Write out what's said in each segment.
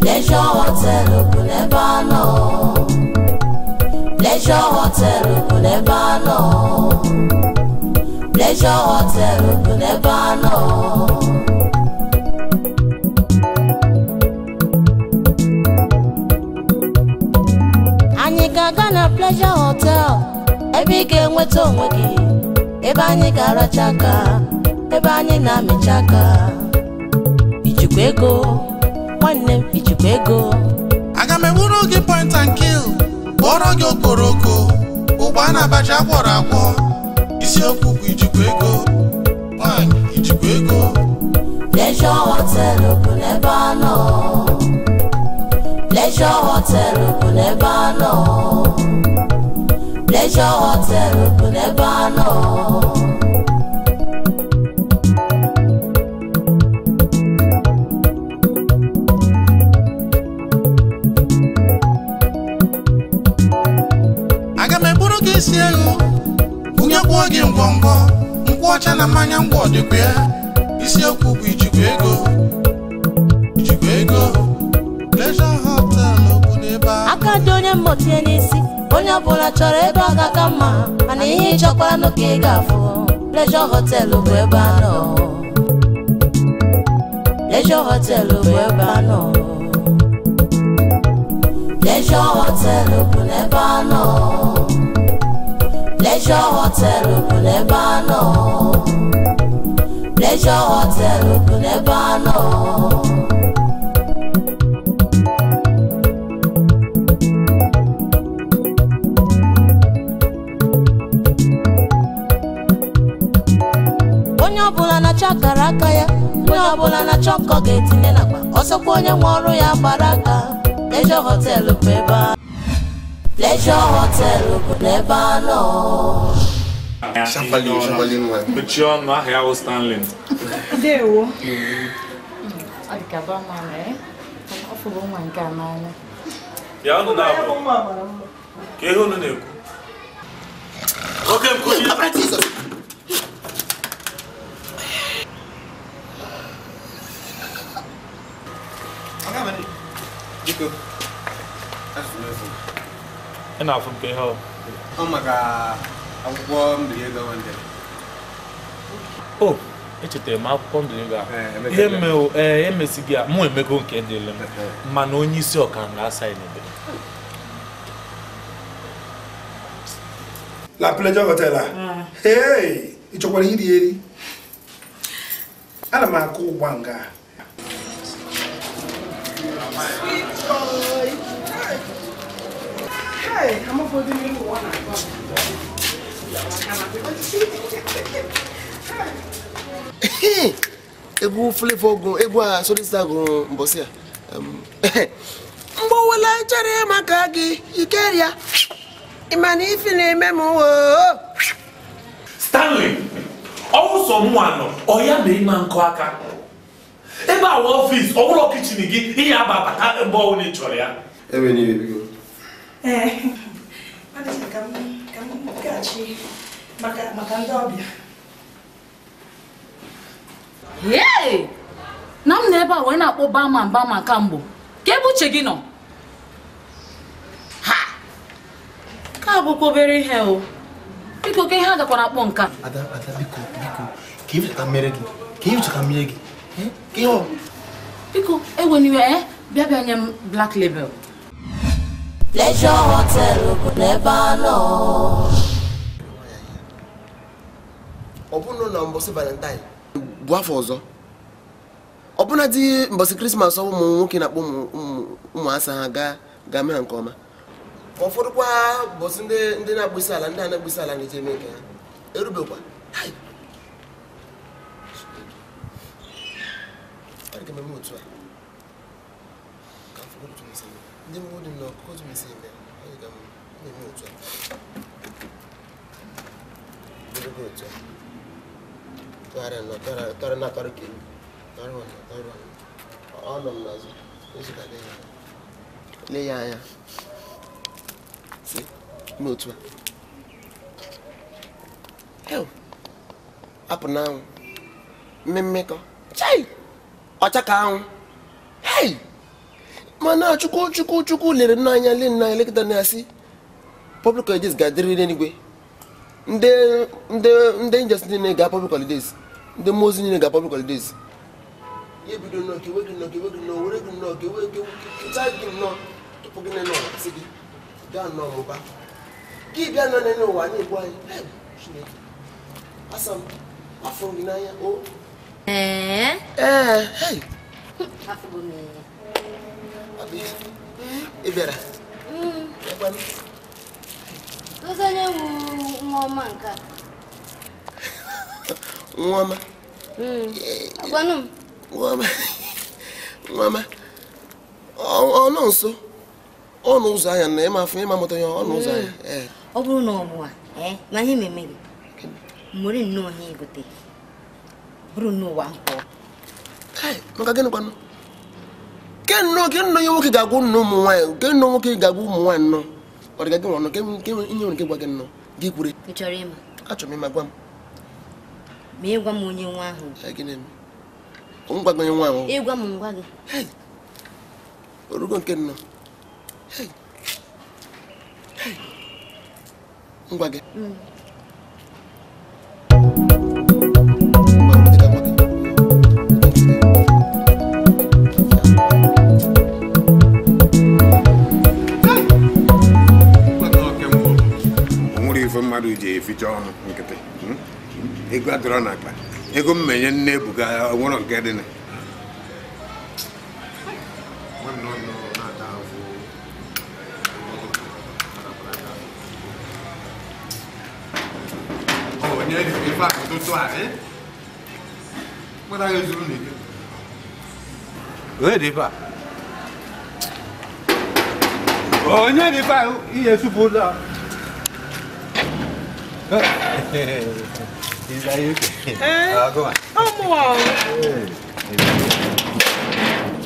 Pleasure Hotel Okunebano. Pleasure Hotel Okunebano. Pleasure Hotel Okunebano. Anyị ga-aga na Pleasure Hotel ebe ị ga-enweta onwe gị, ebe anyị ga-aracha aka, ebe anyị na-amịcha aka. Ijikwa ego, nwanne m, ijikwa ego. Aga m ewuru gị point and kill, kpọrọ gị okoroko, ụgba na abacha gwọrọ agwọ. Isiokwu bụ ijikwa ego, nwanyị ijikwa ego. Pleasure Hotel Okunebano. Pleasure Hotel Okunebano. Pleasure Hotel Okunebano. Aga m eburu gị isi ego, bunye kwuo gị ngwongwo, nkwụ ọcha na mmanya ngwọ dịkwa ya. Isiokwu bụ ijikwa ego, ijikwa ego. Pleasure Hotel Okunebano. Aka dị onye mmotie n'isi, onye ọbụla chọrọ ebe ọ ga-aka mma, mana ihe ị chọkwara n'oge ị ga-afụ. Pleasure Hotel bụ ebe a nọ. Pleasure Hotel bụ ebe a nọ. Pleasure Hotel Okunebano. Pleasure Hotel Okunebano. Pleasure Hotel Okunebano. Onye ọbụla na-achọ akara aka ya, onye ọbụla na-achọ nkọ ga-etinye n'akpa, ọsọkwa onye nwe ọrụ ya gbara aka. Pleasure Hotel bụ ebe a. Pleasure Hotel Okunebano. Shambali nwa. Mechie ọnụ aha ya bụ Stanley. Ndewo. Adịkaba mara ọ fụrụ nwa nke a n'anya. Ya ọnụ na-abụ. Ka ihe unu na-ekwu. Oke nkuzi. Ị na-afụ nke ihe ọ maka akwụkwọ mbiri ego nwanne. o echetara m akwụkwọ mbiri ego ahụ ihe mmeo emesighị ya mụ emego nke dịle m mana onye isi ọka na-asa n'ebe La Pleasure Hotel a. Hey, ị chọkwara iri eri? Ana m akụ ụgba nga. Hey, I'm not putting you one. Egwu Flavor ogun, egwu a solista ogun mbosi a. Mgbe wela chere maka gị ikeria. Imani ifi na-eme m o. Stanley, ọwụ sọ mụ anọ, ọ ya na ịma nkọ aka. Ebe a wụ ọfịs, ọ bụrụ kichin gị, ihe abata ebe ọwụ na ị chọrọ ya. Ebe niile bigo. Adịghị ka m gachi maka ndị ọbịa. Yee! Na m na ebe a wee na-akpọ bama kamgbe. Ka ebe uche gị nọ? Ha! Ka bụkwa obere ihe o. Biko ka ihe a gakwa na-akpọ nka. Ada biko. Ka ife ka mere gị. Ka ife ka mere gị. Ka ihe ọ. Biko, eweniwe bịa nye m Black Label. Pleasure Hotel Okunebano. Ọ bụrụ na mbọsị Valentine bụ afọ ọzọ. Ọ bụna dị mbọsị Christmas ụmụ nwoke na-akpọ ụmụasa ha ga mee nke ọma. Ụfọdụkwa mbọsị ndị na-akpụ isi ala, ndị a na-akpụ isi ala na-eje eme nke ha. Erubekwa. Ọ dị ka mmemme otu a. Ka afọ otu esi eme. Ndị mmụọ dị n'ọkụkọ otu esi eme. Ọ dị ka mmemme otu a. Mmemme otu a. Tọrọ na tọrọ kiri. Tọrọ. Ọ nọ m n'azụ. Ezika lee ya anya. Si, ime otu a. Heo. Apụ n'anwụ. Mmekọ. Chai! Ọcha ka anwụ. Hey! mana chukwu lere n'anya le nna elekọta na-asị public holidays ga-adịrịrị n'eluigwe ndị injustice niile ga public holidays ndị mozi niile ga public holidays ya bido nnọọ ka iwe gị nnọọ were gị nnọọ ka iwe gị nnọọ tupu gị nọ sị gị gaa nnọọ mụba gị bịa nọ n'ụwa anyị egbu anyị Chineke asa m afọ gị n'anya o ị bịara nwa ọma ọ nọ nso ọnụ ụzọ anya na ịma afọ ịma mụta ya ọnụ ụzọ anya ọ bụrụ na ọ bụ na ihe mmemme gị mmiri nnọọ ihe igote bụrụ n'ụwa mpọ maka gịnị kwanụ ke nnọọ ihe nwoke ga-agwụ nnọọ ụmụ nwaanyị ke nnọọ nwoke ga-agwụ ụmụ nwaanyị nnọọ ọ dịga gị nwanọ ke ihe nwere ike gwa gị nnọọ gị kwure ị chọrọ ịma achọrọ m ịma gwa m ma ịgwa m onye nwa ahụ ngwa gị onye nwa ahụ ịgwa m ngwa gị orugo nke nnọọ ngwa gị mmadụ ji eficha ọnụ nkịtị ego adọrọ n'akpa ego mmenye nne ebuga nwụrụ nke dị onye dị fa ihe supu ụlọ Is that you? Go on. Oh, wow.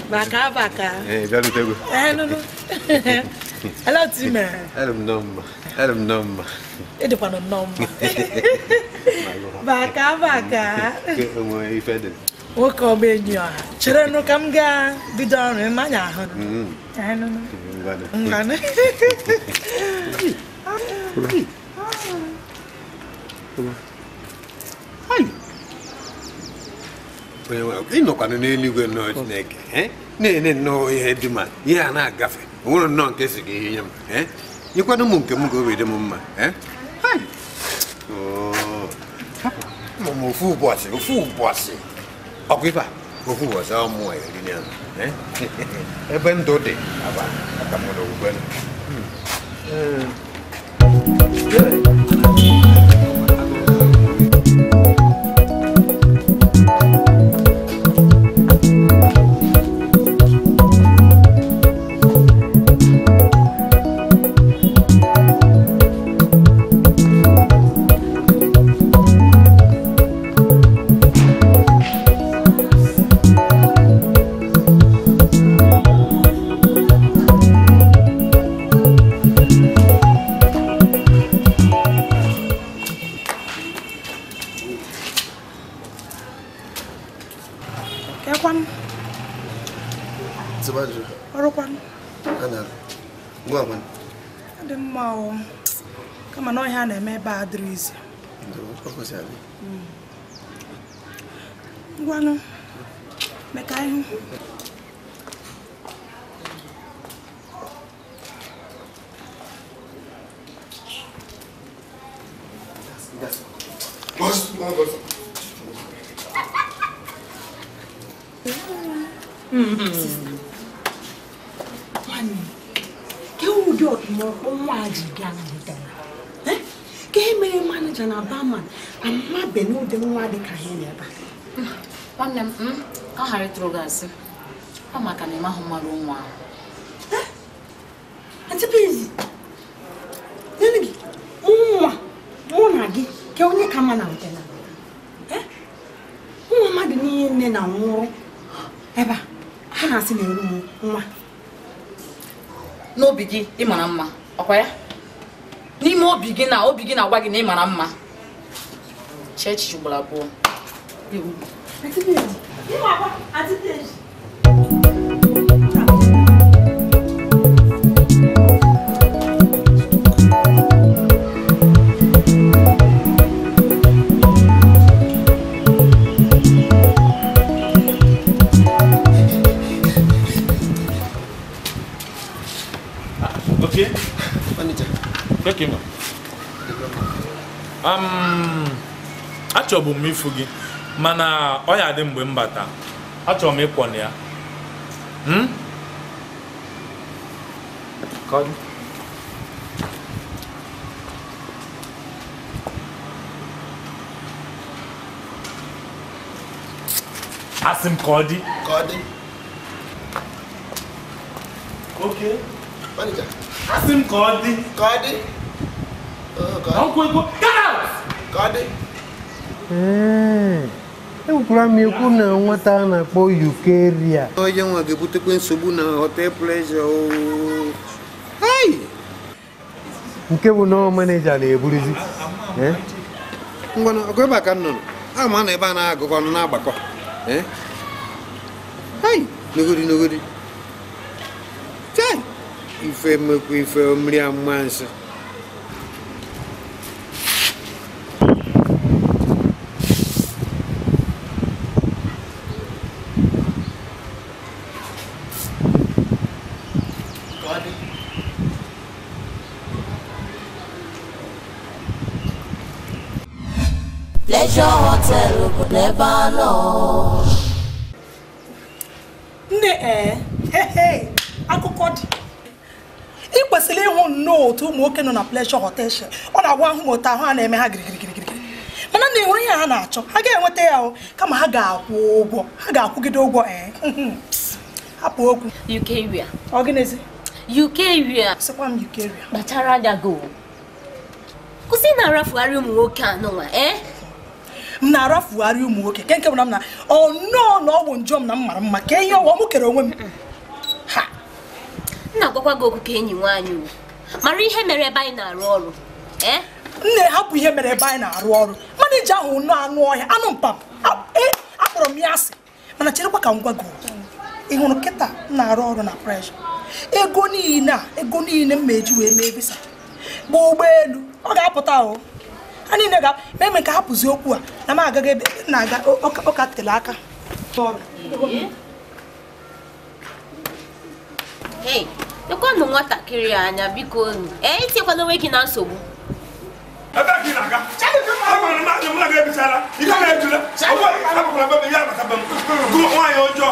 Baka. Very good. No. Hello, Tim. Hello, number. It is one number. Baka. If I did. What come in your children? No, come ga. Be done in my yard. Ị nọkwana n'eluigwe nnọọ Chineke na-ene nnọọ ihe dị mma ihe a na-agafe onwere nnọọ nke si gị ihe nye m nyekwana ụmụ nke m ka obi dị m mma ofu ụbọchị ọkwa ife a ofu ụbọchị ọmụwa eri ya ebe ndụ dị akamụrụ ugbe Kama no ha na-eme ebe a dịrị izi. Ngwanụ meka ihu. Na Barman, I'm not been no them why they can't never. One them, I had it through gas. I'm not going to my room. And busy. Then, Monagi, can you come on out then? Who am I the name now? Ever, can I see the room? No biggie, Imanama, okay? N'ime obi gị na-agwa gị na ị mara mma chechi gbara abụọ Take him. Achọbụ m ifu gị mana ọ ya dị mgbe m bata. Achọrọ m ịkwọ na ya. Kọdụ. Asị m ka ọ dị. Okay. Manager. Asị m ka ọ dị. Get out! Kọdị. Ekwukwara m ekwu na nwata a na-akpọ Ukeria. Onye nwa ga-ebutekwa nsogbu na Hotel Pleasure. Nke bụ na maneja na-eburuzi. Ngwanụ ọgụ ebe a ka m nọ. Ama na ebe a na-agụkọ ọnụ na-agbakọ. Nogodi. Ife mmekwa ife mmiri amansi. Pleasure Hotel bụ n'ebe a nọ. Nne akụkọ dị. Ị kwesịrị ịhụ nnọọ otu ụmụ nwoke nọ na Pleasure Hotel. Ọ na-agwa ahụ ma otu ahụ a na-eme ha girigirigirigiri. Mana na enwere ihe ha na-achọ, ha ga-enweta ya kama ha ga-akwụ ụgwọ. Ha ga-akwụgide ụgwọ hapụ okwu. Ukeria. Ọ gịnịzi? Ukeria. Sịkwa m Ukeria. Kpachara anya go. Kwụsị na-arafugharị ụmụ nwoke anụnwa, m na-arafugharị ụmụ nwoke nke bụ na m na nnọọ na ọgwụ njọ m na m mara mma ka ihe ọwa m kere onwe m. Ha! M na-agwakwa gị okwu ka enyi nwaanyị o. Mara ihe mere ebe anyị na-arụ ọrụ. Nne hapụ ihe mere ebe anyị na-arụ ọrụ. Manija ahụ nnọọ anụ ọhịa, anụ mpam. Akpọrọ m ya asị. Mana cherekwa ka m gwa gị. Ị hụrụ kịta m na-arụ ọrụ na Pleasure. Ego niile m meji wee mee visa. Gba ụgbọelu, ọ ga-apụta o. Ha niile ga-eme ka hapụzi okwu a na m agaghị ebe na-aga ụka tele aka. Hey, ekwanụ nwatakịrị anya biko unu. Itikwana onwe gị na nsogbu. Ebe gị na-aga. Agwara m na m na-ebichara. Ike na-ejule. Ọgwụ akwụkwara bebe ya maka bem. Gụọ nwaanyị ọjọọ.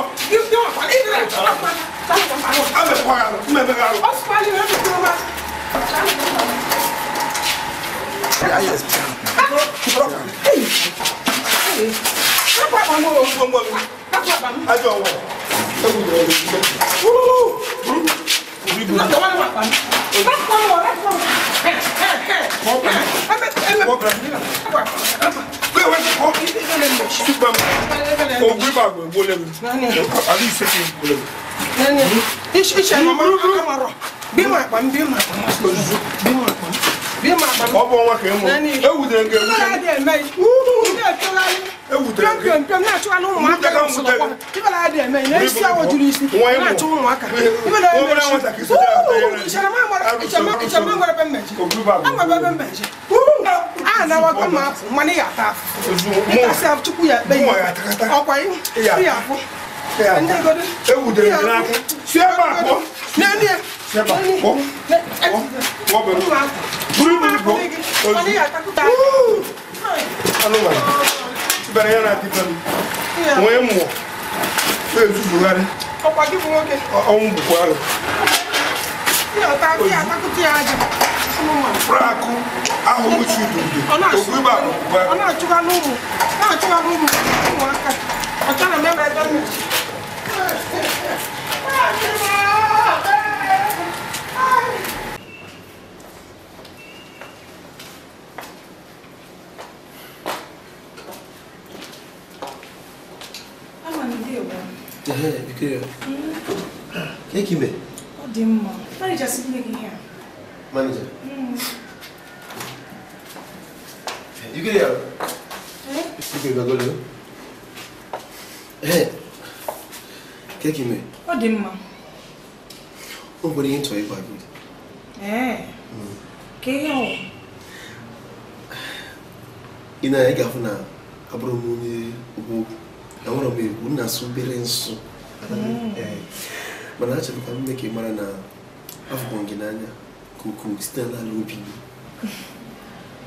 Manager. You get here. You can go there. Hey. Keki me. What the man? Oh, what are you into it, baby? Keki. Ina ega funa abro muni ubu. Na wona me una suberenso. Mana acha bika mmeke mara na afu konginanya kuku stella lobi.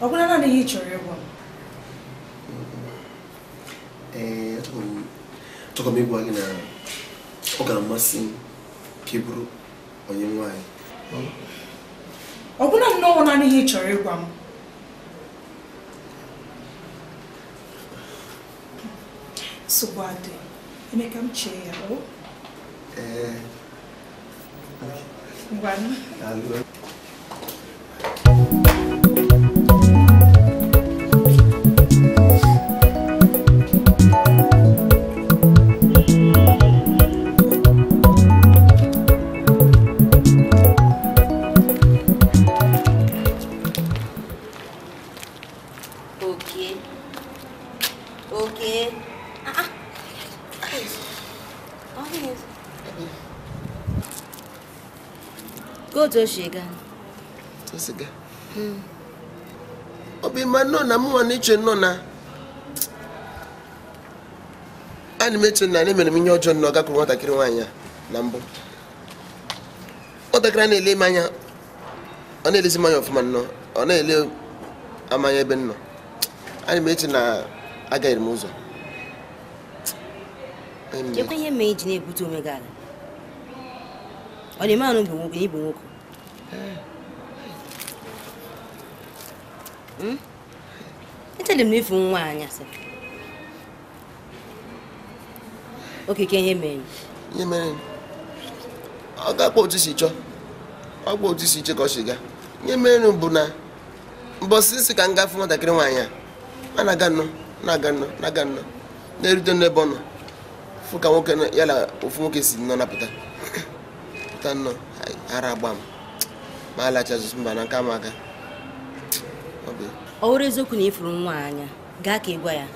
Ọ bụla naanị ihe ị chọrọ ịgwa m. Chọrọ m ịgwa gị na ọ ga-amasị m ka ị bụrụ onye nwaanyị. Ọ bụla nnọọ naanị ihe ị chọrọ ịgwa m. Nsogbu adị. Eme ka m chee ya. Ngwa m. Go shiga. Tosiga. Obi mano na mu ani che no na. Ani meche na ne mere minye ojo no ga kwuru nwatakịrị nwanya na mbụ. Nwatakịrị na-ele manya. Ọ na-elezi manya ọfụma nọ. Ọ na-ele amanya ebe nọ. Ani meche na agaghị m ụzọ. Chekwa ihe mee ji na-ebute onwe gị ala. Ọ dị mmanụ bụ nwoke, ịbụ nwoke. Echere m na ifu nwa anya sị. Okeke ihe mere. Ihe mere. Ọ ga-akpọ otu si chọọ. Ọ gba otu si che ka ọ shiga. Ihe mere bụ na mbọsị isi ka m gafe nwatakịrị nwaanyị a na-aga nnọọ, na-aga nnọọ, na-aga nnọọ. Na-erute n'ebe ọ nọ. Fụ ka nwoke ya na ofu nwoke si nọ napụta. Pụta nnọọ, ara agba m. Ma alachazi mba na nka m aka. Ọ were eziokwu na ifuru nwa anya, gaa ka ị gwa ya.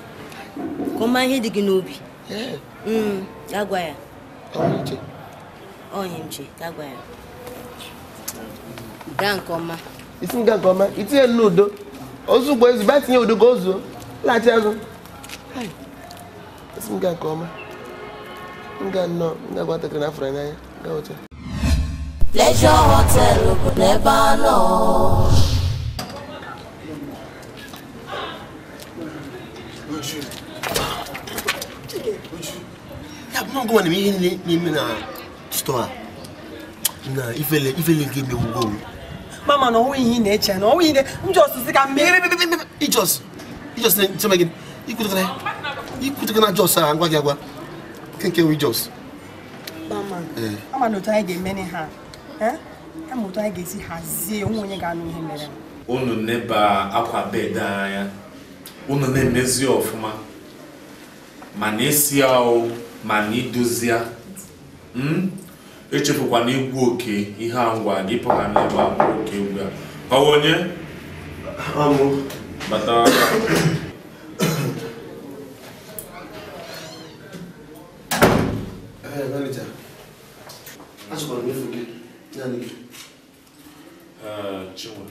Ka ọ maa ihe dị gị n'obi. Gaa gwa ya. Ọ ihe m che, gaa gwa ya. Gaa nke ọma. Isi m gaa nke ọma, itinye n'udo. Ozugbo ezigbo atinye udo ka o zuo. Laghachi azụ. Isi m gaa nke ọma. M gaa nnọọ, m gaa gwa ntakịrị na afọrọ n'anya. Gaa oche. Pleasure Hotel bụ n'ebe a nọ. Ya bụ mmanụ na ihe n'ime na store na ifele nke emegbugo m. Mama na ọnwụ ihe ị na-eche na ọnwụ ihe ndị osisi ka mmiri. Ijos na-echema gị ikwutekana na Jos a ngwa gị agwa. Kenke wi Jos. Mama na otu anyị ga-emene ha. Ama otu anyị ga-esi hazie onwe onye ga-anụ ihe mere. Unu neba akwa bed anya. Unu na-emezi ọfụma. Ma na-esi ahụ ma na idozi ya. Echefukwa na igwu oke ihe a ngwa gị pụka n'ebe ahụ oke ugbu a. Ọwụ onye? Bata. Manager. Achọkwara m ịfụ gị naanị gị. Chinwe.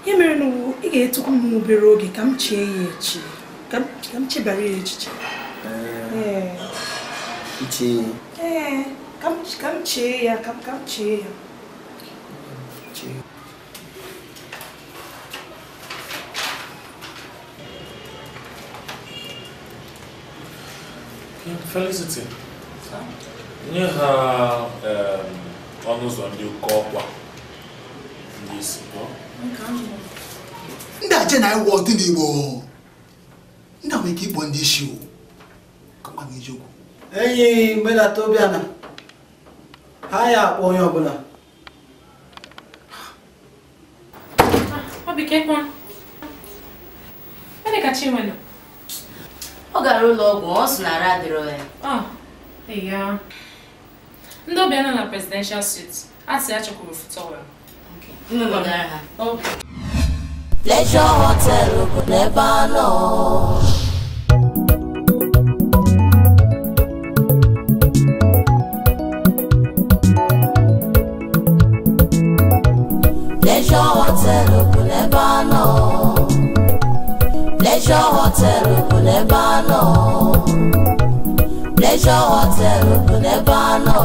Ihe mere na ị ga-etukwu m obere oge ka m chee ya echi. Ka m chebara ya echiche. Iche. Ka m chee ya, ka m chee ya. Felicity. Nye ha ọnụ ụzọ ndị ụkọ ọkwa ndị isi. Ndị aje na iwu ọdị n'Igbo. Ndị ahụ ike ịkpọ ndị isi o. Kama m ejiokwu. Enyi mgbe na-ata obi ana. Ha ya akpọ onye ọbụla. Ọ bụ ike kwa. Ebe ka Chinwe nọ? Ọ gara ụlọ ọgwụ, ọ sị na ara adịrọ ya. Ya. Ndị ọbịa nọ na presidential suite. A sị ya chọkwuru foto well. Mmegara ha. Pleasure Hotel bụ n'ebe a nọ. Pleasure Hotel bụ n'ebe a nọ. Pleasure Hotel bụ n'ebe a nọ. Pleasure Hotel bụ n'ebe a nọ.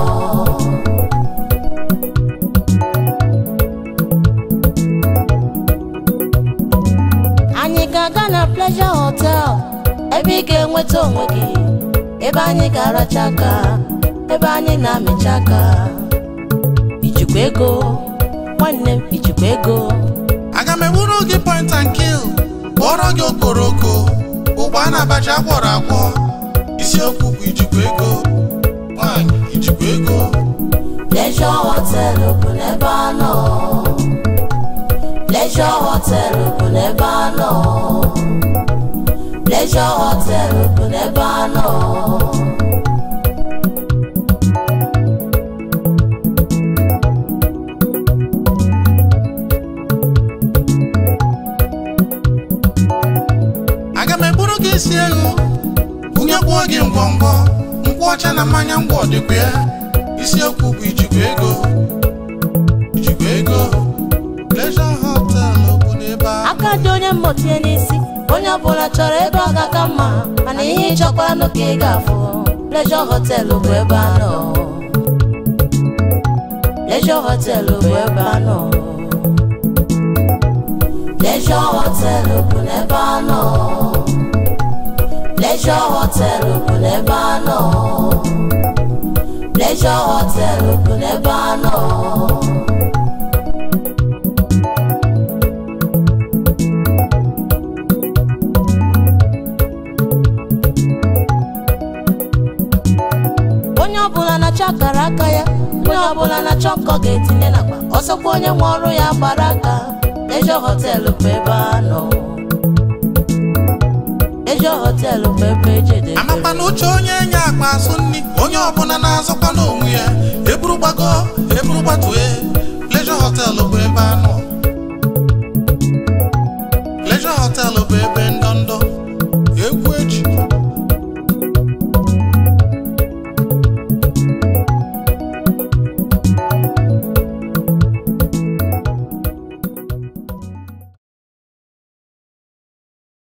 ebe ị ga-enweta onwe gị, ebe anyị ga-aracha aka, ebe anyị na-amịcha aka. Ijikwa ego, nwanne m, ijikwa ego. Aga m ewuru gị point and kill, kpọrọ gị okoroko, ụgbọ na-abacha agwọrọ agwọ. Isiokwu bụ ijikwa ego, nwanyị ijikwa ego. Pleasure Hotel bụ n'ebe a nọ. Pleasure Hotel bụ n'ebe a nọ. Pleasure Hotel bụ n'ebe a nọ. Aga m eburu gị isi elu, bunyekwuo gị ngwongwo, nkwụ ọcha na mmanya ngwọ dịkwa ya. Isiokwu bụ ijikwa ego, ijikwa ego. Pleasure Hotel bụ n'ebe a. Aka dị onye mmotie n'isi, onye ọbụla chọrọ ebe ọ ga-aka mma, mana ihe ị chọkwara nụ ka ị ga-afụ. Pleasure Hotel bụ ebe a nọ. Pleasure Hotel bụ ebe a nọ. Pleasure Hotel bụ n'ebe a nọ. Pleasure Hotel bụ n'ebe a nọ. Pleasure Hotel bụ n'ebe a nọ. Onye ọbụla na-achọ akara aka ya, onye ọbụla na-achọ nkọ ga-etinye n'akpa, ọsọkwa onye nwe ọrụ ya gbara aka. Pleasure Hotel bụ ebe a nọ. Pleasure Hotel bụ ebe ejedebe. Amakwa na uche onye enye akpa asụ nri, onye ọbụla na-azọkwa n'onwe ya. Eburu gbago, eburu gbatue. Pleasure Hotel bụ ebe a nọ.